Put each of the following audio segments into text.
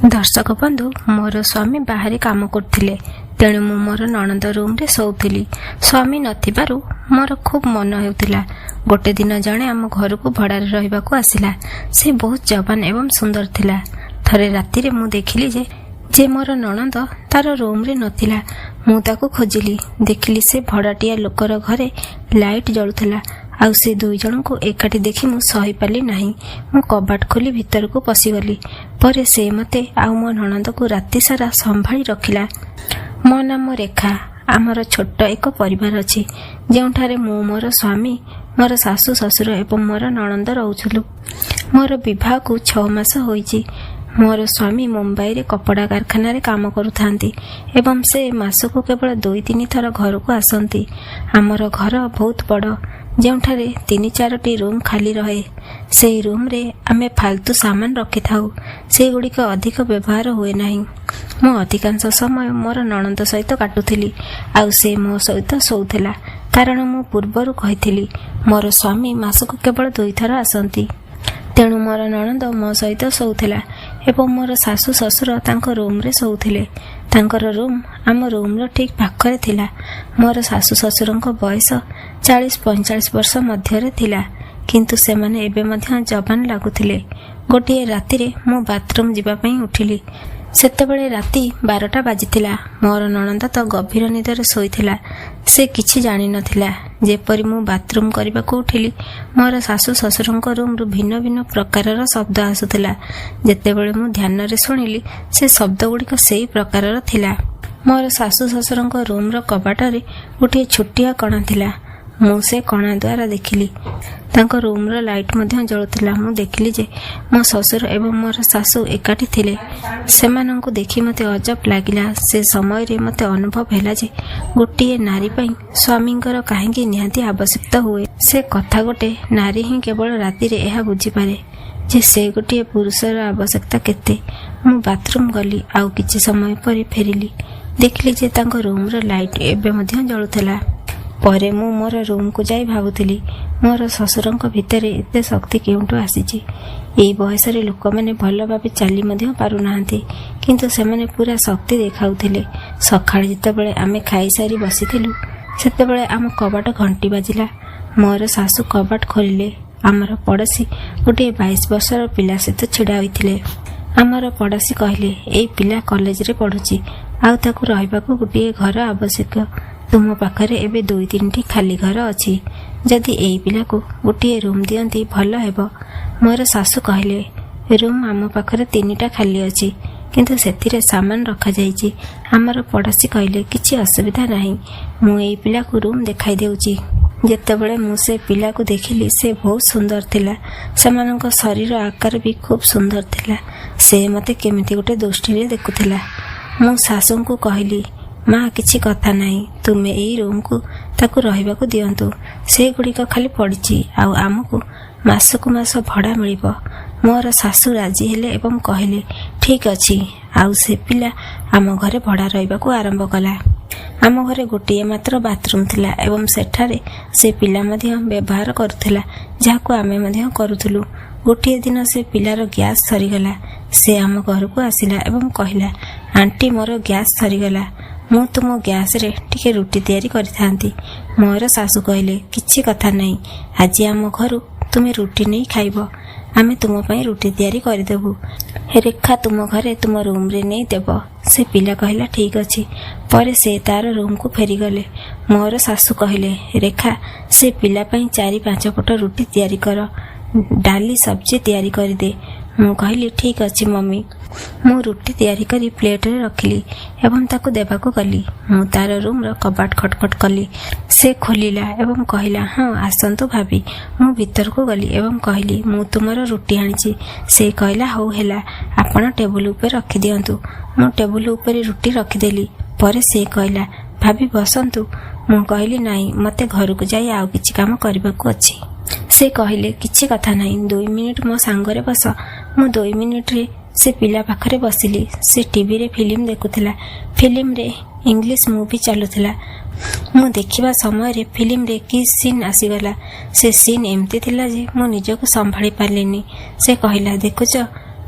दर्शक बंधु मोर स्वामी बाहर काम करथिले तेणु मु मोर नणंद रूम रे सोउथिली। स्वामी नथिबारु मोर खूब मन हेउथिला। गोटे दिन जणे आम घर को भड़ारे रहिबाकू आसिला। से बहुत जवान एवं सुंदर थिला। थरे राति रे मु देखिली जे मोर नणंद तार रूम रे नथिला। मु ताकू खोजिली, देखिली से भड़ाटिया लोकर घरे लाइट जळुथिला। आउ से दुई जन को एकाठी देखी मु सही पाली नहीं। मु कबाट खोली भीतर को पशिगली। परे से मते आउ मो नणंद को राति सारा संभाली रखिला। मो नाम रेखा। आमर छोट एक परिवार अछि जेउठारे मु मोर स्वामी, मोर सासु ससुर एवं मोर नणंद रहउछलु। मोर विवाह को 6 मास होईछि। मोर स्वामी मुंबई रे कपड़ा कारखाना रे काम करुथांती एवं से मासको केवल 2-3 थर घर को आसंती। आमर घर बहुत बड़ जेउठारे 3-4टी रूम खाली रहे। से रूम रे आमे फालतू सामान रखि थाउ। से गुड़िक अधिक व्यवहार हुए नहीं। मो अधिकांश समय मोर नणंद सहित काटुथिली। आउ से मो सहित सोउथिला, कारण मु पूर्वरु कहिथिली मोर स्वामी मासको केवल 2 थर आसंती। तेणु मोर नणंद मो सहित सोउथिला एवं मोर सासु ससुर तांको रूम रे सोउथिले। तांकर रूम आम रूम रो ठीक पाखरे थिला। मोर सासु ससुरंको बयस 40-45 वर्ष मध्यरे थिला, किंतु सेमाने एबे मध्य जवान लागुथिले। गोटिए राति रे मु बाथरूम जिबा पई उठिली। सेतेबेले राति 12टा बाजिथिला। मोर नणंद तो गभीर निदरे सोईथिला। से किछि जानि नथिला। जेपरि मु बाथरूम करबाकू उठिली, मोर सासु ससुरंको रूम रु भिन्न भिन्न प्रकारर शब्द आसुथिला। जेतेबेले मु ध्यान रे सुनिली, से शब्द गुड़िक सेही प्रकारर थिला। मोर सासु ससुरंको रूम रो कबाटरे गोटिए छोटिया कणा थिला। मु से कणा द्वारा देखिली तांको रूम रो लाइट मध्य जळुथिला। मु देखिली जे मो ससुर एवं मोर सासु एकाठी थिले। सेमानंकु देखि मते अजब लागिला। से समय रे मते अनुभव हैला जे गोटिए नारी पई स्वामींकर काहेकि निहाती आवश्यकता हुए। से कथा गोटे नारी ही केवल राति रे एहा बुझी पारे जे से गोटिए पुरुषर आवश्यकता केते। मु बाथरूम गली। आउ किछि समय परे फेरिली। देखिली जे तांको रूम रो लाइट एबे मध्य जळुथिला। परे मु मोर रूम को जाई भाबुथिली, मोर ससुरंक भितरे एते शक्ति केउंटु आसीची। एई बयस रे लोक माने भल भाबे चाली मध्य पारु नाहंती, किंतु सेमाने पूरा शक्ति देखाउथिले। सखाळे जेतेबेले आमे खाई सारी बसिथिलु, सेतेबेले आम कबाट घंटी बाजिला। मोर सासु कबाट खोलिले। आमर पड़ोसी गोटे 22 वर्षर पिला सहित छिड़ा होइथिले। आमर पड़ोसी कहले, एई पिला कॉलेज रे पढुची, आउ ताकू रहिबाकू गोटे घर आवश्यक। तुम पाखरे एबे 2-3टी खाली घर अछि। जदि एई पिला को गोटे रूम दियंती भल हेबो। मोर सासु कहले, रूम आम पाखरे 3टा खाली अछि, किंतु सेथिरे सामान रखा जाइछि। आमर पड़ोसी कहले, किछि असुविधा नाही, मु एई पिला को रूम देखाई देउछि। जेतेबेले मु से पिला को देखिली, से बहुत सुंदर थिला। सेमानंक शरीर आकार भी खूब सुंदर थिला। से मते केमिति गोटे दृष्टि रे देखुथिला। मु सासुंकु कहली, माँ किछि कथा नाही, तुमे एई रूम को ताकू रहिबाकू दियंतु। से गुड़िक खाली पड़िछि, आउ आमको मासकू मास भड़ा मिलिबो। मोर सासु राजी हेले एवं कहले, ठीक अछि। आउ से पिला आम घरे भड़ा रहिबाकू आरंभ कला। आम घरे गोटिए मात्र बाथरूम थिला एवं सेठारे से पिला मध्य व्यवहार करुथिला, जाहाकू आमे मध्य करुथुलु। गोटिए दिन से पिलार गैस सरीगला। से आम घर को आसिला एवं कहला, आंटी मोर गैस सरीगला, मु तुम गैस रे टिके रुटी तैयारी करिथांती। मोर सासु कहले, किछि कथा नाही, आज आम घरु तुमे रुटी नहीं खाइबो। आमे तुम पई रुटी तैयारी करिदेबु। रेखा तुम घरे तुम रूम रे नहीं देबो। से पिला कहला, ठीक अछि। परे से तार रूम को फेरी गले। मोर सासु कहले, रेखा से पिला पई 4-5 पट रुटी तैयारी कर, डाली सब्जी तैयारी करि दे। मु कहली, ठीक अछि मम्मी। मु रुटी तैयारी करी प्लेट रे रखिली एवं ताकू देबाकू गली। मु तार रूम रो कबाट खटखट कली। से खोलिला एवं कहला, हाँ आसंतु भाभी। मु भीतर को गली एवं कहली, मु तुमर रुटी आनिछि। से कहला, हौ हेला, आपण टेबुल ऊपर रखि दियंतु। मु टेबुल ऊपर रुटी रखिदेली। परे से कहला, भाभी बसंतु। मु कहली, नाही, मते घर को जाई आउ किछि काम करबाकू अछि। से कहले, किछि कथा नाही, 2 मिनिट मो सांगरे बस। मु 2 मिनिट रे से पिला पाखरे बसिली। से टीवी रे फिल्म देखुथिला। फिल्म रे इंग्लिश मूवी चलुथिला। मु देखिबा समय रे फिल्म रे कि सीन आसीगला। से सीन एमती थिला जे मु निजको संभाળી पारलेनी। से कहला, देखुछ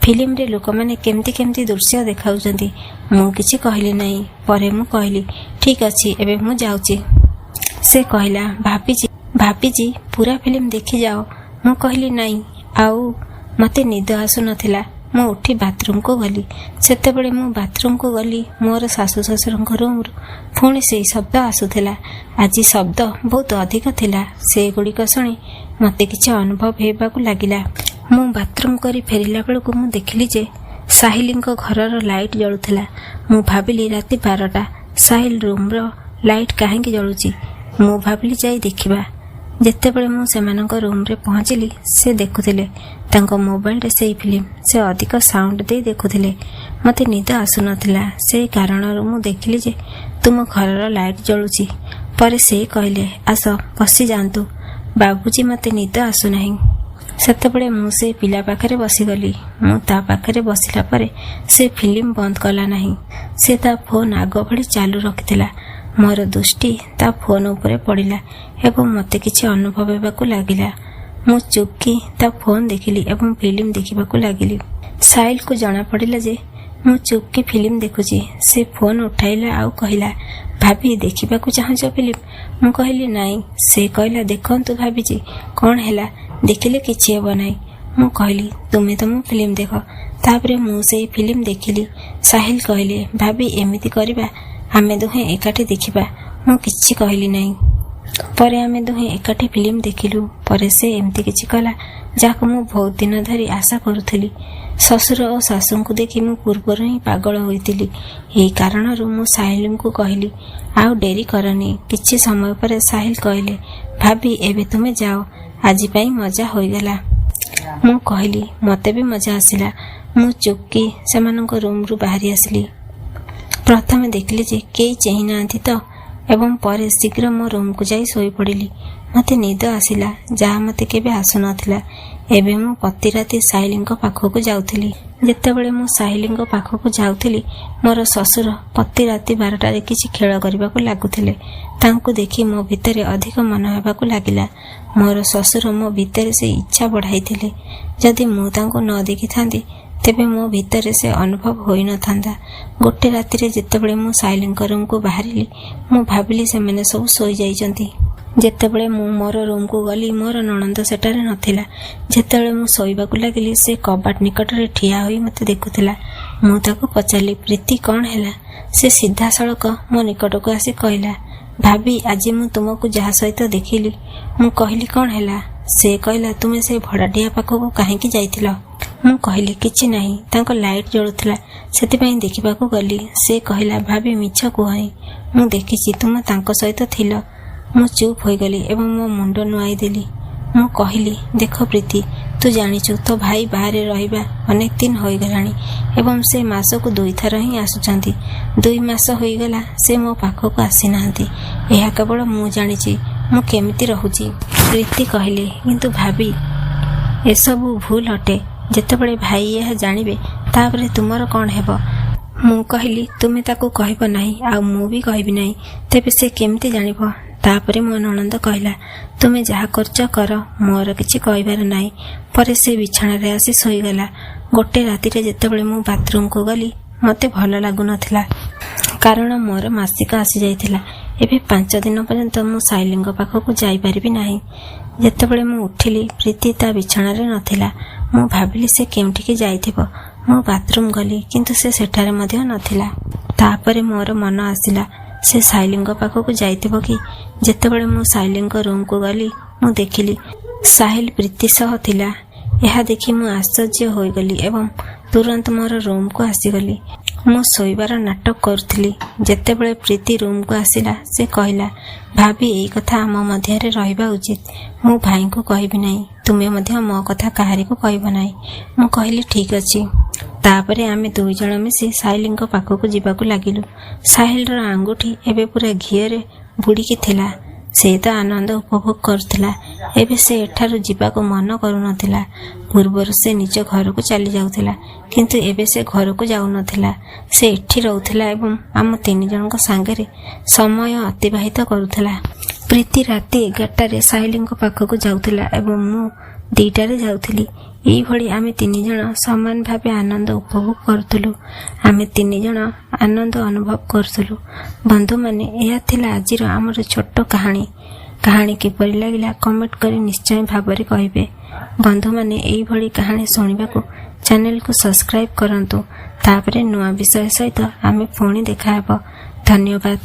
ଫିଲ୍ମରେ ଲୋକମାନେ କେମିତି କେମିତି ଦୃଶ୍ୟ ଦେଖାଉଛନ୍ତି। ମୁଁ କିଛି କହିଲି ନାହିଁ। ପରେ ମୁଁ କହିଲି, ଠିକ୍ ଅଛି, ଏବେ ମୁଁ ଯାଉଛି। ସେ କହିଲା, ଭାବିଛି ପୁରା ଫିଲ୍ମ ଦେଖିଯାଅ। ମୁଁ କହିଲି, ନାହିଁ। ଆଉ ମୋତେ ନିଦ ଆସୁନଥିଲା। ମୁଁ ଉଠି ବାଥରୁମକୁ ଗଲି। ସେତେବେଳେ ମୁଁ ବାଥରୁମକୁ ଗଲି, ମୋର ଶାଶୁ ଶ୍ୱଶୁରଙ୍କ ରୁମ୍ରୁ ପୁଣି ସେଇ ଶବ୍ଦ ଆସୁଥିଲା। ଆଜି ଶବ୍ଦ ବହୁତ ଅଧିକ ଥିଲା। ସେଗୁଡ଼ିକ ଶୁଣି ମୋତେ କିଛି ଅନୁଭବ ହେବାକୁ ଲାଗିଲା। ମୁଁ ବାଥରୁମ କରି ଫେରିଲା ବେଳକୁ ମୁଁ ଦେଖିଲି ଯେ ସାହିଲଙ୍କ ଘରର ଲାଇଟ୍ ଜଳୁଥିଲା। ମୁଁ ଭାବିଲି ରାତି 12ଟା, ସାହିଲ ରୁମ୍ର ଲାଇଟ୍ କାହିଁକି ଜଳୁଛି? ମୁଁ ଭାବିଲି ଯାଇ ଦେଖିବା। ଯେତେବେଳେ ମୁଁ ସେମାନଙ୍କ ରୁମ୍ରେ ପହଞ୍ଚିଲି, ସେ ଦେଖୁଥିଲେ ତାଙ୍କ ମୋବାଇଲରେ ସେଇ ଫିଲ୍ମ। ସେ ଅଧିକ ସାଉଣ୍ଡ ଦେଇ ଦେଖୁଥିଲେ। ମୋତେ ନିଦ ଆସୁନଥିଲା। ସେଇ କାରଣରୁ ମୁଁ ଦେଖିଲି ଯେ ତୁମ ଘରର ଲାଇଟ୍ ଜଳୁଛି। ପରେ ସେ କହିଲେ, ଆସ ବସିଯାଆନ୍ତୁ, ବାବୁଜୀ, ମୋତେ ନିଦ ଆସୁନାହିଁ। ସେତେବେଳେ ମୁଁ ସେ ପିଲା ପାଖରେ ବସିଗଲି। ମୁଁ ତା ପାଖରେ ବସିଲା ପରେ ସେ ଫିଲ୍ମ ବନ୍ଦ କଲା ନାହିଁ। ସେ ତା ଫୋନ୍ ଆଗ ଭଳି ଚାଲୁ ରଖିଥିଲା। ମୋର ଦୃଷ୍ଟି ତା ଫୋନ୍ ଉପରେ ପଡ଼ିଲା ଏବଂ ମୋତେ କିଛି ଅନୁଭବ ହେବାକୁ ଲାଗିଲା। ମୁଁ ଚୁପ୍କି ତା ଫୋନ୍ ଦେଖିଲି ଏବଂ ଫିଲ୍ମ ଦେଖିବାକୁ ଲାଗିଲି। ସାହିଲକୁ ଜଣାପଡ଼ିଲା ଯେ ମୁଁ ଚୁପ୍କି ଫିଲ୍ମ ଦେଖୁଛି। ସେ ଫୋନ୍ ଉଠାଇଲା ଆଉ କହିଲା, ଭାବି, ଦେଖିବାକୁ ଚାହୁଁଛ ଫିଲ୍ମ? ମୁଁ କହିଲି, ନାହିଁ। ସେ କହିଲା, ଦେଖନ୍ତୁ ଭାବିଛି, କ'ଣ ହେଲା? ଦେଖିଲେ କିଛି ହେବ ନାହିଁ। ମୁଁ କହିଲି, ତୁମେ ତ ମୋ ଫିଲ୍ମ ଦେଖ। ତାପରେ ମୁଁ ସେଇ ଫିଲ୍ମ ଦେଖିଲି। ସାହିଲ କହିଲେ, ଭାବି, ଏମିତି କରିବା, ଆମେ ଦୁହେଁ ଏକାଠି ଦେଖିବା। ମୁଁ କିଛି କହିଲି ନାହିଁ। ପରେ ଆମେ ଦୁହେଁ ଏକାଠି ଫିଲ୍ମ ଦେଖିଲୁ। ପରେ ସେ ଏମିତି କିଛି କଲା ଯାହାକୁ ମୁଁ ବହୁତ ଦିନ ଧରି ଆଶା କରୁଥିଲି। ଶ୍ୱଶୁର ଓ ଶାଶୁଙ୍କୁ ଦେଖି ମୁଁ ପୂର୍ବରୁ ହିଁ ପାଗଳ ହୋଇଥିଲି। ଏହି କାରଣରୁ ମୁଁ ସାହିଲଙ୍କୁ କହିଲି, ଆଉ ଡେରି କରନି। କିଛି ସମୟ ପରେ ସାହିଲ କହିଲେ, ଭାବି, ଏବେ ତୁମେ ଯାଅ, ଆଜି ପାଇଁ ମଜା ହୋଇଗଲା। ମୁଁ କହିଲି, ମୋତେ ବି ମଜା ଆସିଲା। ମୁଁ ଚୁପ୍କି ସେମାନଙ୍କ ରୁମ୍ରୁ ବାହାରି ଆସିଲି। ପ୍ରଥମେ ଦେଖିଲି ଯେ କେହି ଚେହିଁ ନାହାନ୍ତି ତ, ଏବଂ ପରେ ଶୀଘ୍ର ମୋ ରୁମ୍କୁ ଯାଇ ଶୋଇପଡ଼ିଲି। ମୋତେ ନିଦ ଆସିଲା, ଯାହା ମୋତେ କେବେ ଆସୁନଥିଲା। ଏବେ ମୁଁ ପ୍ରତି ରାତି ସାହିଲଙ୍କ ପାଖକୁ ଯାଉଥିଲି। ଯେତେବେଳେ ମୁଁ ସାହିଲଙ୍କ ପାଖକୁ ଯାଉଥିଲି, ମୋର ଶ୍ୱଶୁର ପ୍ରତି ରାତି 12ଟାରେ କିଛି ଖେଳ କରିବାକୁ ଲାଗୁଥିଲେ। ତାଙ୍କୁ ଦେଖି ମୋ ଭିତରେ ଅଧିକ ମନ ହେବାକୁ ଲାଗିଲା। ମୋର ଶ୍ୱଶୁର ମୋ ଭିତରେ ସେ ଇଚ୍ଛା ବଢ଼ାଇଥିଲେ। ଯଦି ମୁଁ ତାଙ୍କୁ ନ ଦେଖିଥାନ୍ତି, ତେବେ ମୋ ଭିତରେ ସେ ଅନୁଭବ ହୋଇନଥାନ୍ତା। ଗୋଟେ ରାତିରେ ଯେତେବେଳେ ମୁଁ ସାହିଲଙ୍କ ରୁମ୍କୁ ବାହାରିଲି, ମୁଁ ଭାବିଲି ସେମାନେ ସବୁ ଶୋଇଯାଇଛନ୍ତି। ଯେତେବେଳେ ମୁଁ ମୋର ରୁମ୍କୁ ଗଲି, ମୋର ନଣନ୍ଦ ସେଠାରେ ନଥିଲା। ଯେତେବେଳେ ମୁଁ ଶୋଇବାକୁ ଲାଗିଲି, ସେ କବାଟ ନିକଟରେ ଠିଆ ହୋଇ ମୋତେ ଦେଖୁଥିଲା। ମୁଁ ତାକୁ ପଚାରିଲି, ପ୍ରୀତି, କ'ଣ ହେଲା? ସେ ସିଧାସଳଖ ମୋ ନିକଟକୁ ଆସି କହିଲା, ଭାବି, ଆଜି ମୁଁ ତୁମକୁ ଯାହା ସହିତ ଦେଖିଲି। ମୁଁ କହିଲି, କ'ଣ ହେଲା? ସେ କହିଲା, ତୁମେ ସେ ଭଡ଼ାଟିଆ ପାଖକୁ କାହିଁକି ଯାଇଥିଲ? ମୁଁ କହିଲି, କିଛି ନାହିଁ, ତାଙ୍କ ଲାଇଟ୍ ଜଳୁଥିଲା, ସେଥିପାଇଁ ଦେଖିବାକୁ ଗଲି। ସେ କହିଲା, ଭାବି, ମିଛ କୁହନି, ମୁଁ ଦେଖିଛି, ତୁମେ ତାଙ୍କ ସହିତ ଥିଲ। ମୁଁ ଚୁପ୍ ହୋଇଗଲି ଏବଂ ମୋ ମୁଣ୍ଡ ନୁଆଁଇ ଦେଲି। ମୁଁ କହିଲି, ଦେଖ ପ୍ରୀତି, ତୁ ଜାଣିଛୁ ତୋ ଭାଇ ବାହାରେ ରହିବା ଅନେକ ଦିନ ହୋଇଗଲାଣି ଏବଂ ସେ ମାସକୁ 2 ଥର ହିଁ ଆସୁଛନ୍ତି। 2 ମାସ ହୋଇଗଲା ସେ ମୋ ପାଖକୁ ଆସିନାହାନ୍ତି। ଏହା କେବଳ ମୁଁ ଜାଣିଛି ମୁଁ କେମିତି ରହୁଛି। ପ୍ରୀତି କହିଲେ, କିନ୍ତୁ ଭାବି, ଏସବୁ ଭୁଲ ଅଟେ। ଯେତେବେଳେ ଭାଇ ଏହା ଜାଣିବେ, ତାପରେ ତୁମର କ'ଣ ହେବ? ମୁଁ କହିଲି, ତୁମେ ତାକୁ କହିବ ନାହିଁ ଆଉ ମୁଁ ବି କହିବି ନାହିଁ। ତେବେ ସେ କେମିତି ଜାଣିବ? ତାପରେ ମୋ ନଣନ୍ଦ କହିଲା, ତୁମେ ଯାହା କରୁଛ କର, ମୋର କିଛି କହିବାର ନାହିଁ। ପରେ ସେ ବିଛଣାରେ ଆସି ଶୋଇଗଲା। ଗୋଟେ ରାତିରେ ଯେତେବେଳେ ମୁଁ ବାଥରୁମକୁ ଗଲି, ମୋତେ ଭଲ ଲାଗୁନଥିଲା, କାରଣ ମୋର ମାସିକ ଆସିଯାଇଥିଲା। ଏବେ 5 ଦିନ ପର୍ଯ୍ୟନ୍ତ ମୁଁ ସାଇଲିଙ୍କ ପାଖକୁ ଯାଇପାରିବି ନାହିଁ। ଯେତେବେଳେ ମୁଁ ଉଠିଲି, ପ୍ରୀତି ତା ବିଛଣାରେ ନଥିଲା। ମୁଁ ଭାବିଲି ସେ କେଉଁଠିକି ଯାଇଥିବ। ମୁଁ ବାଥରୁମ ଗଲି, କିନ୍ତୁ ସେ ସେଠାରେ ମଧ୍ୟ ନଥିଲା। ତାପରେ ମୋର ମନ ଆସିଲା, ସେ ସାଇଲିଙ୍କ ପାଖକୁ ଯାଇଥିବ କି? ଯେତେବେଳେ ମୁଁ ସାଇଲିଙ୍କ ରୁମ୍କୁ ଗଲି, ମୁଁ ଦେଖିଲି ସାହିଲ ପ୍ରୀତି ସହ ଥିଲା। ଏହା ଦେଖି ମୁଁ ଆଶ୍ଚର୍ଯ୍ୟ ହୋଇଗଲି ଏବଂ ତୁରନ୍ତ ମୋର ରୁମ୍କୁ ଆସିଗଲି। ମୁଁ ଶୋଇବାର ନାଟକ କରୁଥିଲି। ଯେତେବେଳେ ପ୍ରୀତି ରୁମ୍କୁ ଆସିଲା, ସେ କହିଲା, ଭାବି, ଏଇ କଥା ଆମ ମଧ୍ୟରେ ରହିବା ଉଚିତ। ମୁଁ ଭାଇଙ୍କୁ କହିବି ନାହିଁ, ତୁମେ ମଧ୍ୟ ମୋ କଥା କାହାରିକୁ କହିବ ନାହିଁ। ମୁଁ କହିଲି, ଠିକ୍ ଅଛି। ତାପରେ ଆମେ 2 ଜଣ ମିଶି ସାହିଲଙ୍କ ପାଖକୁ ଯିବାକୁ ଲାଗିଲୁ। ସାହିଲର ଆଙ୍ଗୁଠି ଏବେ ପୁରା ଘିଅରେ ବୁଡ଼ିକି ଥିଲା। ସେ ତ ଆନନ୍ଦ ଉପଭୋଗ କରୁଥିଲା। ଏବେ ସେ ଏଠାରୁ ଯିବାକୁ ମନ କରୁନଥିଲା। ପୂର୍ବରୁ ସେ ନିଜ ଘରକୁ ଚାଲି ଯାଉଥିଲା, କିନ୍ତୁ ଏବେ ସେ ଘରକୁ ଯାଉନଥିଲା। ସେ ଏଠି ରହୁଥିଲା ଏବଂ ଆମ 3 ଜଣଙ୍କ ସାଙ୍ଗରେ ସମୟ ଅତିବାହିତ କରୁଥିଲା। ପ୍ରୀତି ରାତି 11ଟାରେ ସାଇଲିଙ୍କ ପାଖକୁ ଯାଉଥିଲା ଏବଂ ମୁଁ 2ଟାରେ ଯାଉଥିଲି। ଏଇଭଳି ଆମେ 3 ଜଣ ସମାନ ଭାବେ ଆନନ୍ଦ ଉପଭୋଗ କରୁଥିଲୁ। ଆମେ 3 ଜଣ ଆନନ୍ଦ ଅନୁଭବ କରୁଥିଲୁ। ବନ୍ଧୁମାନେ, ଏହା ଥିଲା ଆଜିର ଆମର ଛୋଟ କାହାଣୀ। କାହାଣୀ କିପରି ଲାଗିଲା କମେଣ୍ଟ କରି ନିଶ୍ଚୟ ଭାବରେ କହିବେ। ବନ୍ଧୁମାନେ, ଏଇଭଳି କାହାଣୀ ଶୁଣିବାକୁ ଚ୍ୟାନେଲକୁ ସବସ୍କ୍ରାଇବ୍ କରନ୍ତୁ। ତାପରେ ନୂଆ ବିଷୟ ସହିତ ଆମେ ପୁଣି ଦେଖାହେବ। ଧନ୍ୟବାଦ।